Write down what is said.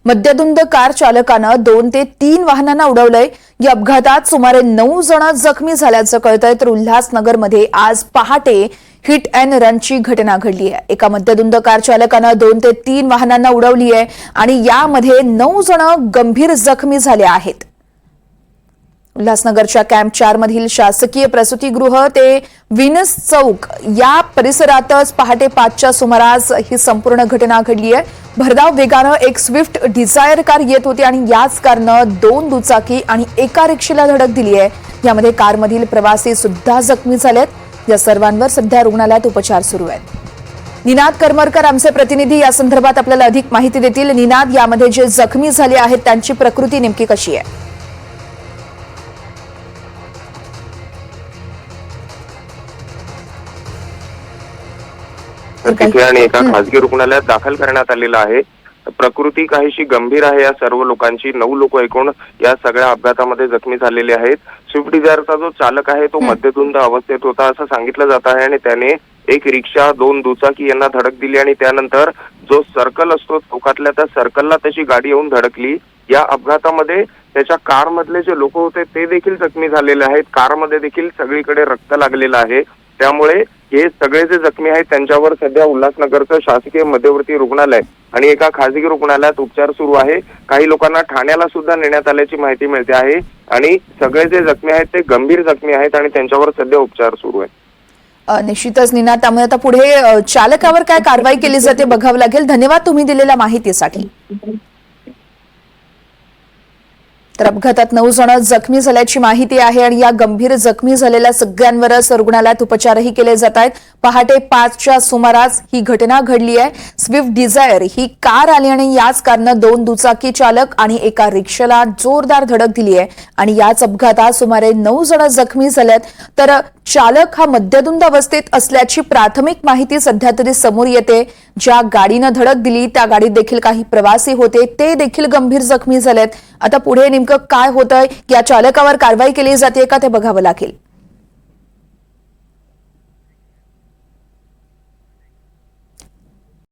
मद्यधुंद car चालकानं 2 ते 3 वाहनांना उडवलंय। या अपघातात सुमारे 9 जण जखमी झाल्याचं कळतंय। तर उल्हासनगरमध्ये आज पहाटे हिट अँड रनची घटना घडली आहे। एका मद्यधुंद कार चालकानं 2 ते 3 वाहनांना उडवली आहे आणि यामध्ये 9 जण गंभीर जखमी झाले आहेत। उल्हासनगरच्या कॅम्प 4 मधील शासकीय प्रसूतीगृह ते विनस चौक या परिसरातच पहाटे 5च्या सुमारास ही संपूर्ण घटना घडली आहे। भरधाव वेगानं एक स्विफ्ट डिझायर कार येत होती आणि याच कारनं 2 दुचाकी आणि एका रिक्षाला धडक दिली आहे। यामध्ये कारमधील प्रवासी सुद्धा जखमी झालेत। या सर्वांवर सध्या रुग्णालयात उपचार सुरू आहेत। निनाद करमरकर आमचे प्रतिनिधी या संदर्भात आपल्याला अधिक माहिती देतील। निनाद, यामध्ये जे जखमी झाले आहेत त्यांची प्रकृती नेमकी कशी आहे? तिथे आणि एका खासगी रुग्णालयात दाखल करण्यात आलेला आहे। प्रकृती काहीशी गंभीर आहे या सर्व लोकांची। 9 लोक एकूण या सगळ्या अपघातामध्ये जखमी झालेले आहेत। स्विफ्ट डिझायरचा जो चालक आहे तो मद्यधुंद अवस्थेत होता असं सांगितलं जात आहे आणि त्याने एक रिक्षा 2 दुचाकी यांना धडक दिली आणि त्यानंतर जो सर्कल असतो चौकातल्या त्या सर्कलला त्याची गाडी येऊन धडकली। या अपघातामध्ये त्याच्या कारमधले जे लोक होते ते देखील जखमी झालेले आहेत। कारमध्ये देखील सगळीकडे रक्त लागलेलं आहे। त्यामुळे हे सगळे जे जखमी आहेत त्यांच्यावर सध्या उल्हासनगरचं शासकीय मध्यवर्ती रुग्णालय आणि एका खासगी रुग्णालयात उपचार सुरू आहे। काही लोकांना ठाण्याला सुद्धा नेण्यात आल्याची माहिती मिळते आहे आणि सगळे जे जखमी आहेत ते गंभीर जखमी आहेत आणि त्यांच्यावर सध्या उपचार सुरू आहे। निश्चितच निनाद, त्यामुळे आता पुढे चालकावर काय कारवाई केली जाते बघावं लागेल। धन्यवाद तुम्ही दिलेल्या माहितीसाठी। तर अपघातात 9 जण जखमी झाल्याची माहिती आहे आणि या गंभीर जखमी झालेल्या सगळ्यांवरच रुग्णालयात उपचारही केले जात आहेत। पहाटे 5च्या सुमारास ही घटना घडली आहे। स्विफ्ट डिझायर ही कार आली आणि याच कारनं 2 दुचाकी चालक आणि एका रिक्षाला जोरदार धडक दिली आहे आणि याच अपघातात सुमारे 9 जण जखमी झालेत। तर चालक हा मद्यधुंद अवस्थेत असल्याची प्राथमिक माहिती सध्या तरी समोर येते। ज्या गाडीनं धडक दिली त्या गाडीत देखील काही प्रवासी होते, ते देखील गंभीर जखमी झालेत। आता पुढे नेमकं काय होतंय, या चालकावर कारवाई केली जाते का ते बघावं लागेल।